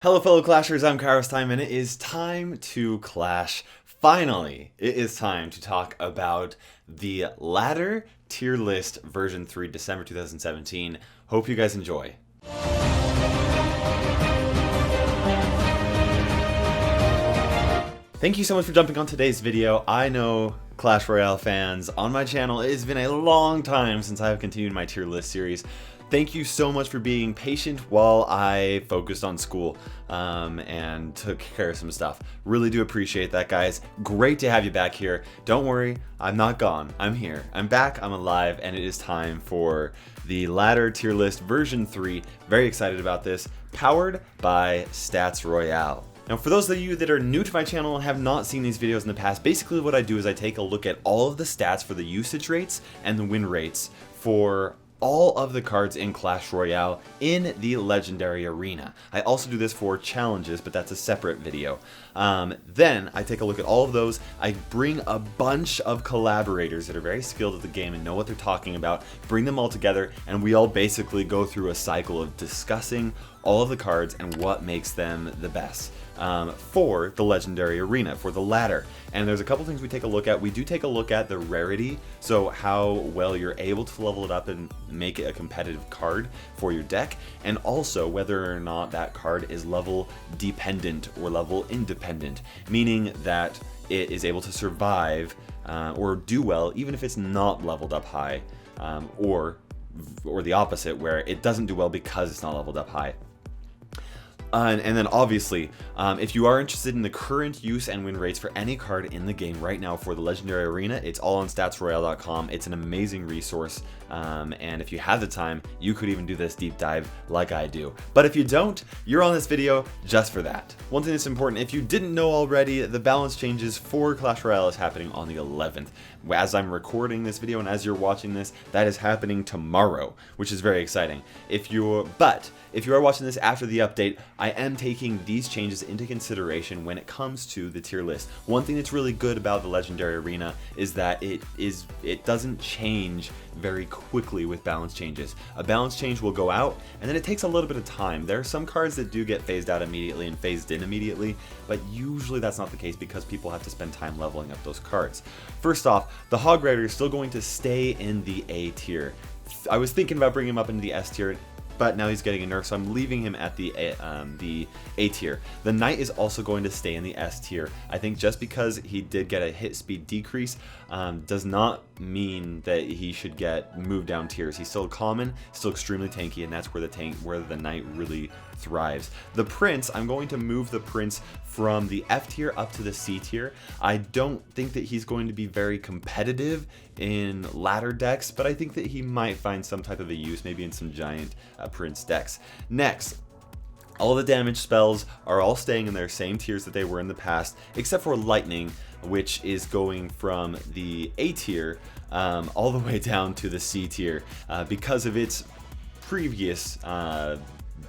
Hello fellow Clashers, I'm KairosTime and it is time to clash. Finally, it is time to talk about the ladder tier list version 3 December 2017. Hope you guys enjoy. Thank you so much for jumping on today's video. I know Clash Royale fans on my channel, it has been a long time since I have continued my tier list series. Thank you so much for being patient while I focused on school and took care of some stuff. Really do appreciate that, guys. Great to have you back here. Don't worry, I'm not gone. I'm here. I'm back, I'm alive, and it is time for the ladder tier list version 3. Very excited about this. Powered by Clash Royale. Now, for those of you that are new to my channel and have not seen these videos in the past, basically what I do is I take a look at all of the stats for the usage rates and the win rates for all of the cards in Clash Royale in the Legendary Arena. I also do this for challenges, but that's a separate video. Then I take a look at all of those. I bring a bunch of collaborators that are very skilled at the game and know what they're talking about, bring them all together, and we all basically go through a cycle of discussing all of the cards and what makes them the best for the Legendary Arena, for the ladder. And there's a couple things we take a look at. We do take a look at the rarity, so how well you're able to level it up and make it a competitive card for your deck, and also whether or not that card is level dependent or level independent, meaning that it is able to survive or do well even if it's not leveled up high, or the opposite, where it doesn't do well because it's not leveled up high. And then obviously, if you are interested in the current use and win rates for any card in the game right now for the Legendary Arena, it's all on statsroyale.com. It's an amazing resource, and if you have the time, you could even do this deep dive like I do. But if you don't, you're on this video just for that. One thing that's important, if you didn't know already, the balance changes for Clash Royale is happening on the 11th. As I'm recording this video and as you're watching this, that is happening tomorrow, which is very exciting. If you are watching this after the update, I am taking these changes into consideration when it comes to the tier list. One thing that's really good about the Legendary Arena is that it doesn't change very quickly with balance changes. A balance change will go out and then it takes a little bit of time. There are some cards that do get phased out immediately and phased in immediately, but usually that's not the case because people have to spend time leveling up those cards. First off, the Hog Rider is still going to stay in the A tier. I was thinking about bringing him up into the S tier, but now he's getting a nerf, so I'm leaving him at the A tier. The Knight is also going to stay in the S tier. I think just because he did get a hit speed decrease does not mean that he should get moved down tiers. He's still common, still extremely tanky, and that's where the Knight really thrives. The Prince, I'm going to move the Prince from the F tier up to the C tier. I don't think that he's going to be very competitive in ladder decks, but I think that he might find some type of a use, maybe in some giant Prince decks. Next, all the damage spells are all staying in their same tiers that they were in the past, except for Lightning, which is going from the A tier all the way down to the C tier because of its previous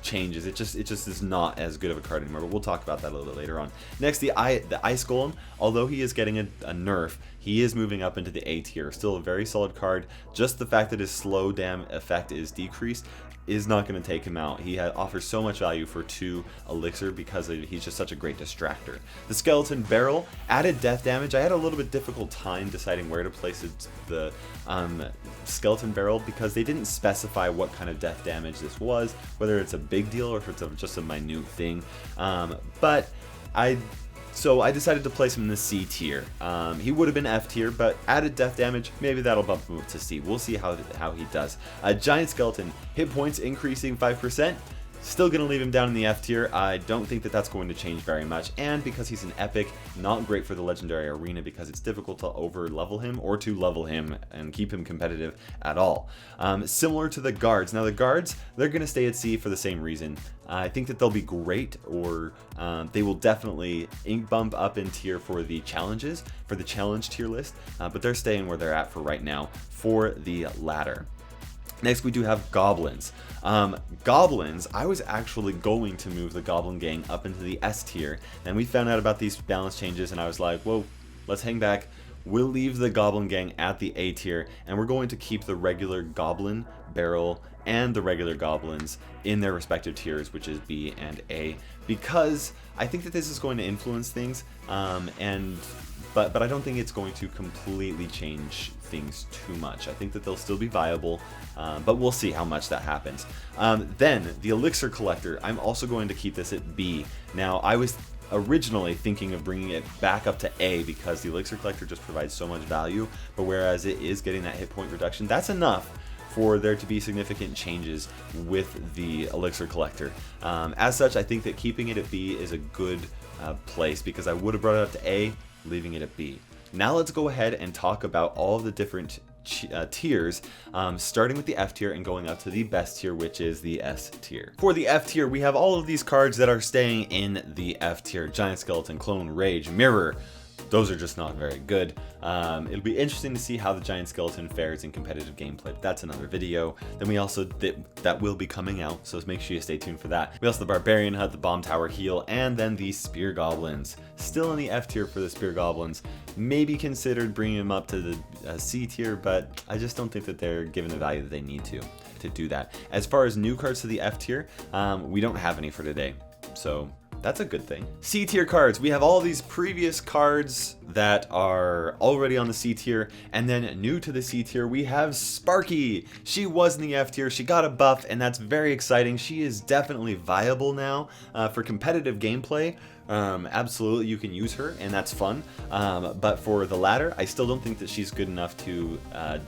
changes. It just is not as good of a card anymore, but we'll talk about that a little bit later on. Next, the Ice Golem, although he is getting a nerf, he is moving up into the A tier. Still a very solid card. Just the fact that his slow dam effect is decreased is not going to take him out. He offers so much value for 2 elixir because he's just such a great distractor. The Skeleton Barrel added death damage. I had a little bit difficult time deciding where to place the Skeleton Barrel because they didn't specify what kind of death damage this was, whether it's a big deal or if it's just a minute thing. So I decided to place him in the C tier. He would have been F tier, but added death damage, maybe that'll bump him up to C. We'll see how he does. Giant Skeleton, hit points increasing 5%. Still going to leave him down in the F tier. I don't think that that's going to change very much, and because he's an epic, not great for the Legendary Arena because it's difficult to over level him or to level him and keep him competitive at all. Similar to the Guards. Now the Guards, they're going to stay at C for the same reason. I think that they'll be great, or they will definitely bump up in tier for the challenges, for the challenge tier list, but they're staying where they're at for right now for the ladder. Next, we do have Goblins. Goblins, I was actually going to move the Goblin Gang up into the S tier, and we found out about these balance changes, and I was like, whoa, let's hang back. we'll leave the Goblin Gang at the A tier, and we're going to keep the regular Goblin, Barrel, and the regular Goblins in their respective tiers, which is B and A, because I think that this is going to influence things, but I don't think it's going to completely change things too much. I think that they'll still be viable, but we'll see how much that happens. Then, the Elixir Collector, I'm also going to keep this at B. Now, I was originally thinking of bringing it back up to A because the Elixir Collector just provides so much value, but whereas it is getting that hit point reduction, that's enough for there to be significant changes with the Elixir Collector. As such, I think that keeping it at B is a good place, because I would have brought it up to A, leaving it at B. Now let's go ahead and talk about all of the different tiers, starting with the F tier and going up to the best tier, which is the S tier. For the F tier, we have all of these cards that are staying in the F tier: Giant Skeleton, Clone, Rage, Mirror. Those are just not very good. It'll be interesting to see how the Giant Skeleton fares in competitive gameplay, but that's another video. Then we also, that will be coming out, so make sure you stay tuned for that. We also have the Barbarian Hut, the Bomb Tower Heal, and then the Spear Goblins. Still in the F tier for the Spear Goblins. Maybe considered bringing them up to the C tier, but I just don't think that they're given the value that they need to do that. As far as new cards to the F tier, we don't have any for today, so that's a good thing. C tier cards. We have all these previous cards that are already on the C tier, and then new to the C tier, we have Sparky. She was in the F tier, she got a buff, and that's very exciting. She is definitely viable now for competitive gameplay. Absolutely, you can use her, and that's fun. But for the ladder, I still don't think that she's good enough to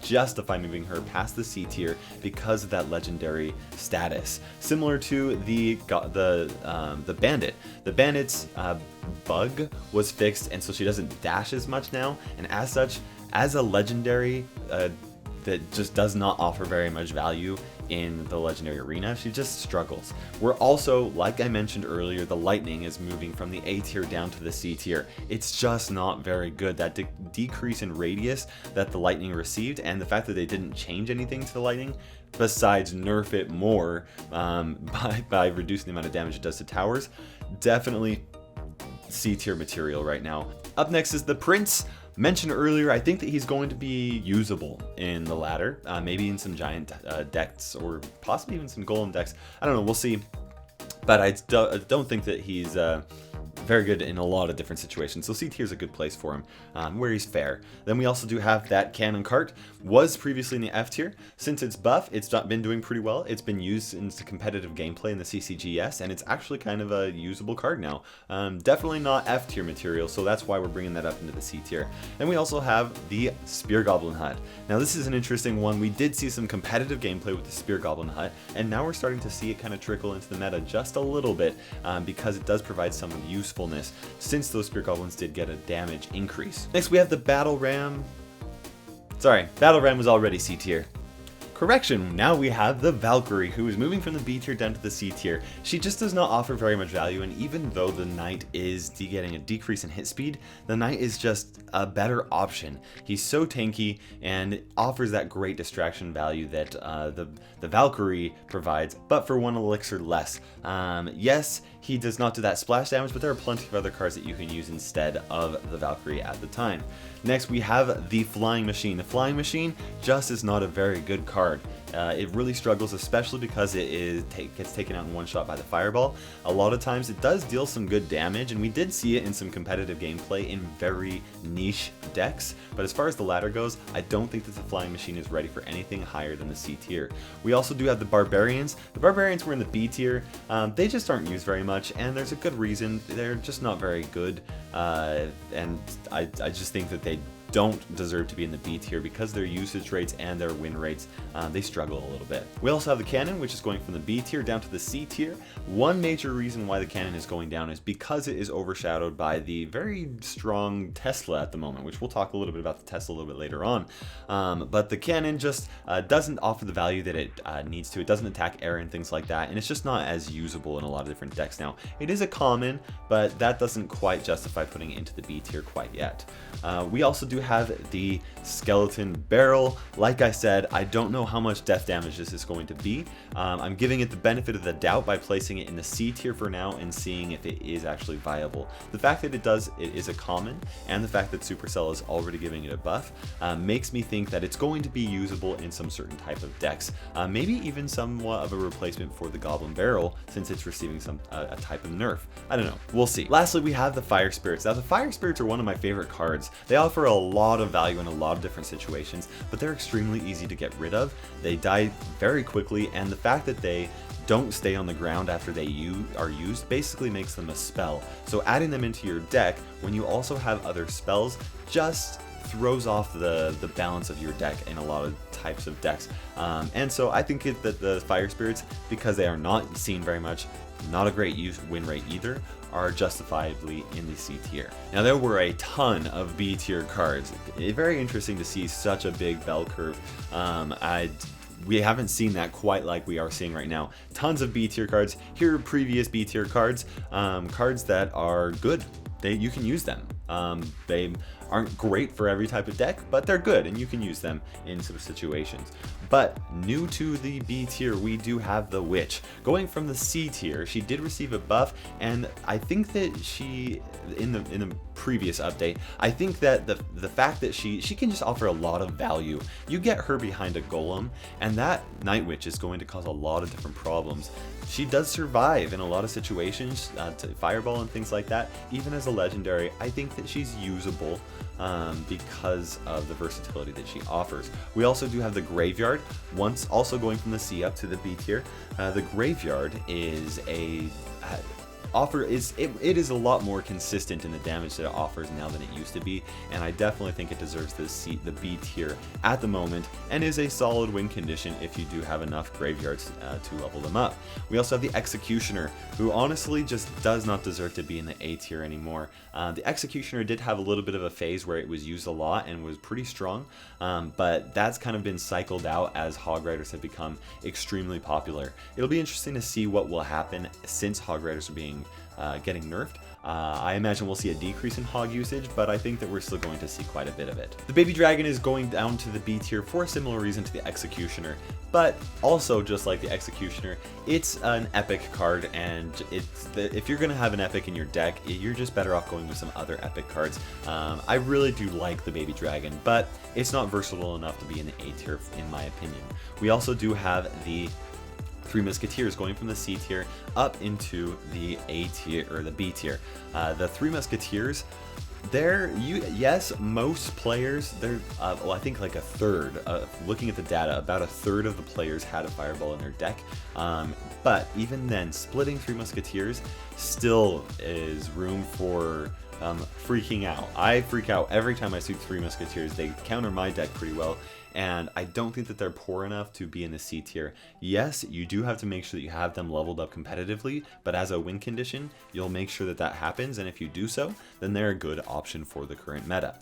justify moving her past the C tier because of that legendary status. Similar to the Bandit. The Bandit's bug was fixed, and so she doesn't dash as much now, and as such, as a legendary that just does not offer very much value in the legendary arena, she just struggles. We're also, like I mentioned earlier, the Lightning is moving from the A tier down to the C tier. It's just not very good. That decrease in radius that the Lightning received, and the fact that they didn't change anything to the Lightning besides nerf it more by reducing the amount of damage it does to towers, definitely C tier material right now. Up next is the Prince. Mentioned earlier, I think that he's going to be usable in the ladder, maybe in some giant decks, or possibly even some golem decks. I don't know, we'll see. But I don't think that he's very good in a lot of different situations, so C tier is a good place for him, where he's fair. Then we also do have that Cannon Cart. Was previously in the F tier. Since it's buff, it's been doing pretty well. It's been used in competitive gameplay in the CCGS, and it's actually kind of a usable card now. Definitely not F tier material, so that's why we're bringing that up into the C tier. And we also have the Spear Goblin Hut. Now this is an interesting one. We did see some competitive gameplay with the Spear Goblin Hut, and now we're starting to see it kind of trickle into the meta just a little bit, because it does provide some usefulness, since those Spear Goblins did get a damage increase. Next we have the Battle Ram. Sorry, Battle Ram was already C tier. Correction, now we have the Valkyrie, who is moving from the B tier down to the C tier. She just does not offer very much value, and even though the Knight is getting a decrease in hit speed, the Knight is just a better option. He's so tanky and offers that great distraction value that the Valkyrie provides, but for one elixir less. Yes, he does not do that splash damage, but there are plenty of other cards that you can use instead of the Valkyrie at the time. Next, we have the Flying Machine. The Flying Machine just is not a very good card. It really struggles, especially because it gets taken out in one shot by the fireball. A lot of times it does deal some good damage, and we did see it in some competitive gameplay in very niche decks. But as far as the ladder goes, I don't think that the Flying Machine is ready for anything higher than the C tier. We also do have the Barbarians. The Barbarians were in the B tier. They just aren't used very much, and there's a good reason. They're just not very good, and I just think that they don't deserve to be in the B tier because their usage rates and their win rates, they struggle a little bit. We also have the Cannon, which is going from the B tier down to the C tier. One major reason why the Cannon is going down is because it is overshadowed by the very strong Tesla at the moment, which we'll talk a little bit about the Tesla a little bit later on. But the Cannon just doesn't offer the value that it needs to. It doesn't attack air and things like that, and it's just not as usable in a lot of different decks now. It is a common, but that doesn't quite justify putting it into the B tier quite yet. We also do have the skeleton barrel. Like I said, I don't know how much death damage this is going to be. I'm giving it the benefit of the doubt by placing it in the C tier for now and seeing if it is actually viable. The fact that it is a common, and the fact that Supercell is already giving it a buff makes me think that it's going to be usable in some certain type of decks. Maybe even somewhat of a replacement for the Goblin Barrel, since it's receiving a type of nerf. I don't know, we'll see. Lastly, we have the Fire Spirits. Now the Fire Spirits are one of my favorite cards. They offer a lot of value in a lot of different situations, but they're extremely easy to get rid of. They die very quickly, and the fact that they don't stay on the ground after they are used basically makes them a spell. So adding them into your deck when you also have other spells just throws off the balance of your deck in a lot of types of decks. And so I think that the Fire Spirits, because they are not seen very much, not a great win rate either, are justifiably in the C tier. Now there were a ton of B tier cards. Very interesting to see such a big bell curve. We haven't seen that quite like we are seeing right now. Tons of B tier cards. Here are previous B tier cards, cards that are good. You can use them. They aren't great for every type of deck, but they're good and you can use them in some situations. But new to the B tier, we do have the Witch. Going from the C tier, she did receive a buff, and I think that she, in the previous update, I think that the fact that she can just offer a lot of value. You get her behind a golem, and that Night Witch is going to cause a lot of different problems. She does survive in a lot of situations, to Fireball and things like that. Even as a legendary, I think that she's usable because of the versatility that she offers. We also do have the Graveyard, once also going from the C up to the B tier. The Graveyard is it is a lot more consistent in the damage that it offers now than it used to be, and I definitely think it deserves the B tier at the moment, and is a solid win condition if you do have enough graveyards to level them up. We also have the Executioner, who honestly just does not deserve to be in the A tier anymore. The Executioner did have a little bit of a phase where it was used a lot and was pretty strong, but that's kind of been cycled out as Hog Riders have become extremely popular. It'll be interesting to see what will happen since Hog Riders are getting nerfed. I imagine we'll see a decrease in hog usage, but I think that we're still going to see quite a bit of it. The Baby Dragon is going down to the B tier for a similar reason to the Executioner, but also just like the Executioner, it's an epic card, and if you're going to have an epic in your deck, you're just better off going with some other epic cards. I really do like the Baby Dragon, but it's not versatile enough to be in the A tier in my opinion. We also do have the Three Musketeers going from the C tier up into the A tier or the B tier. The Three Musketeers, yes, most players, well, I think like a third, looking at the data, about a third of the players had a Fireball in their deck. But even then, splitting Three Musketeers still is room for freaking out. I freak out every time I see Three Musketeers. They counter my deck pretty well, and I don't think that they're poor enough to be in the C tier. Yes, you do have to make sure that you have them leveled up competitively, but as a win condition, you'll make sure that that happens, and if you do so, then they're a good option for the current meta.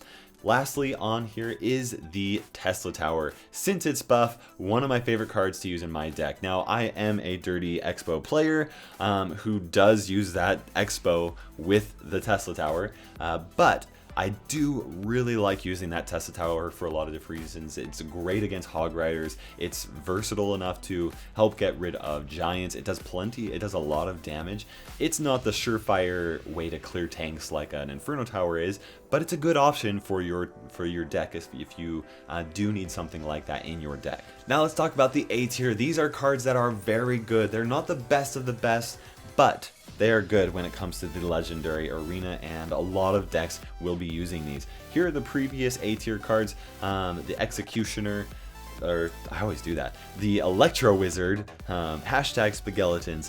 Lastly on here is the Tesla Tower. Since it's buff, one of my favorite cards to use in my deck. Now, I am a dirty Expo player who does use that Expo with the Tesla Tower, but I do really like using that Tesla Tower for a lot of different reasons. It's great against Hog Riders. It's versatile enough to help get rid of giants. It does a lot of damage. It's not the surefire way to clear tanks like an Inferno Tower is, but it's a good option for your deck if you do need something like that in your deck. Now let's talk about the A tier. These are cards that are very good. They're not the best of the best, but they are good when it comes to the legendary arena, and a lot of decks will be using these. Here are the previous A tier cards. The Executioner, or I always do that. The Electro Wizard, hashtag Spageletons,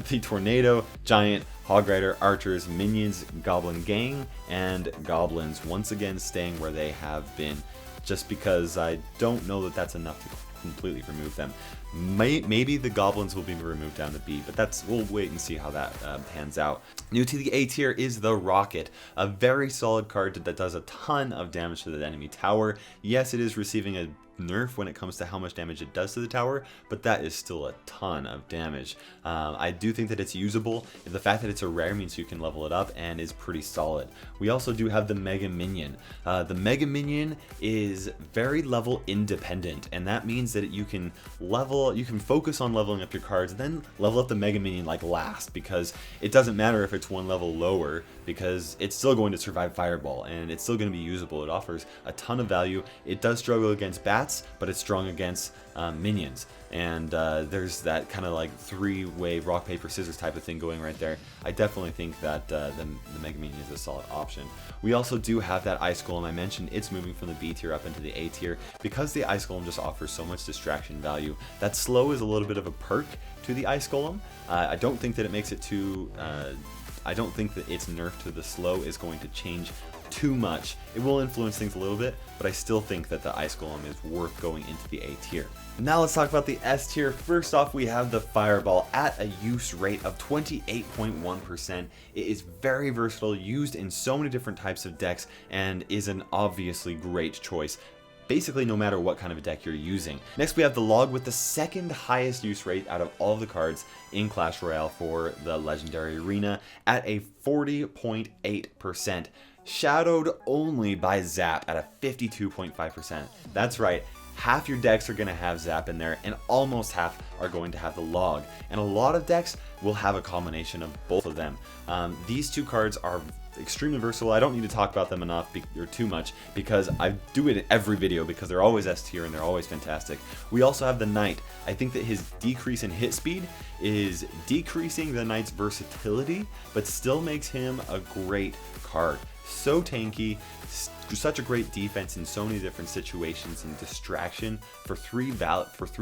the Tornado, Giant, Hog Rider, Archers, Minions, Goblin Gang, and Goblins, once again staying where they have been, just because I don't know that that's enough to completely remove them. Maybe the Goblins will be removed down to B, but we'll wait and see how that pans out. New to the A tier is the Rocket, a very solid card that does a ton of damage to the enemy tower. Yes, it is receiving a nerf when it comes to how much damage it does to the tower, but that is still a ton of damage. I do think that it's usable. The fact that it's a rare means you can level it up and is pretty solid. We also do have the Mega Minion. The Mega Minion is very level independent, and that means that you can focus on leveling up your cards, then level up the Mega Minion like last, because it doesn't matter if it's one level lower, because it's still going to survive Fireball, and it's still going to be usable. It offers a ton of value. It does struggle against bats, but it's strong against minions, and there's that kind of like three-way rock paper scissors type of thing going right there. I definitely think that the Mega Minion is a solid option. We also do have that Ice Golem. I mentioned it's moving from the B tier up into the A tier because the Ice Golem just offers so much distraction value. That slow is a little bit of a perk to the Ice Golem. I don't think that it makes it too I don't think that its nerf to the slow is going to change too much. It will influence things a little bit, but I still think that the Ice Golem is worth going into the A tier. Now let's talk about the S tier. First off, we have the Fireball at a use rate of 28.1%. It is very versatile, used in so many different types of decks, and is an obviously great choice basically no matter what kind of a deck you're using. Next we have the Log with the second highest use rate out of all of the cards in Clash Royale for the Legendary Arena at a 40.8%. Shadowed only by Zap at a 52.5%. That's right, half your decks are going to have Zap in there, and almost half are going to have the Log. And a lot of decks will have a combination of both of them. These two cards are extremely versatile. I don't need to talk about them enough or too much because I do it in every video because they're always S tier and they're always fantastic. We also have the Knight. I think that his decrease in hit speed is decreasing the Knight's versatility, but still makes him a great card. So tanky, such a great defense in so many different situations, and distraction for three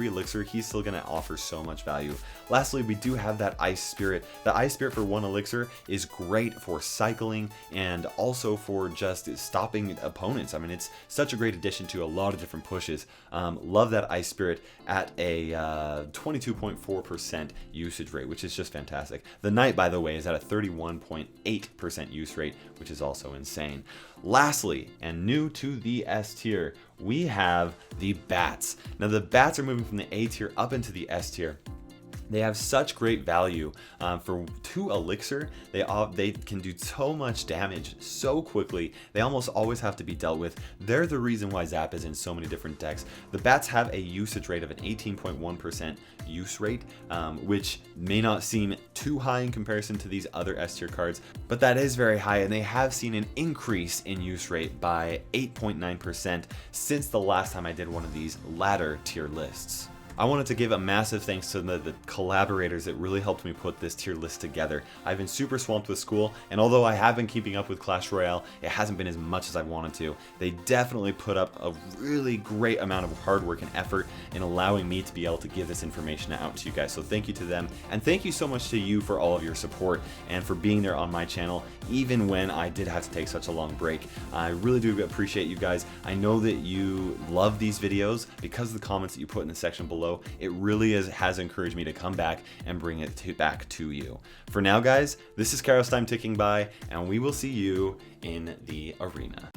elixir, he's still going to offer so much value. Lastly, we do have that Ice Spirit. The Ice Spirit for 1 elixir is great for cycling and also for just stopping opponents. I mean, it's such a great addition to a lot of different pushes. Love that Ice Spirit at a 22.4% usage rate, which is just fantastic. The Knight, by the way, is at a 31.8% use rate, which is also insane. Lastly, and new to the S tier, we have the Bats. Now the Bats are moving from the A tier up into the S tier. They have such great value. For 2 elixir, they can do so much damage so quickly. They almost always have to be dealt with. They're the reason why Zap is in so many different decks. The Bats have a usage rate of an 18.1% use rate, which may not seem too high in comparison to these other S tier cards, but that is very high, and they have seen an increase in use rate by 8.9% since the last time I did one of these ladder tier lists. I wanted to give a massive thanks to the collaborators that really helped me put this tier list together. I've been super swamped with school, and although I have been keeping up with Clash Royale, it hasn't been as much as I wanted to. They definitely put up a really great amount of hard work and effort in allowing me to be able to give this information out to you guys. So thank you to them, and thank you so much to you for all of your support and for being there on my channel, even when I did have to take such a long break. I really do appreciate you guys. I know that you love these videos because of the comments that you put in the section below. It really has encouraged me to come back and bring it back to you. For now, guys, this is KairosTime ticking by, and we will see you in the arena.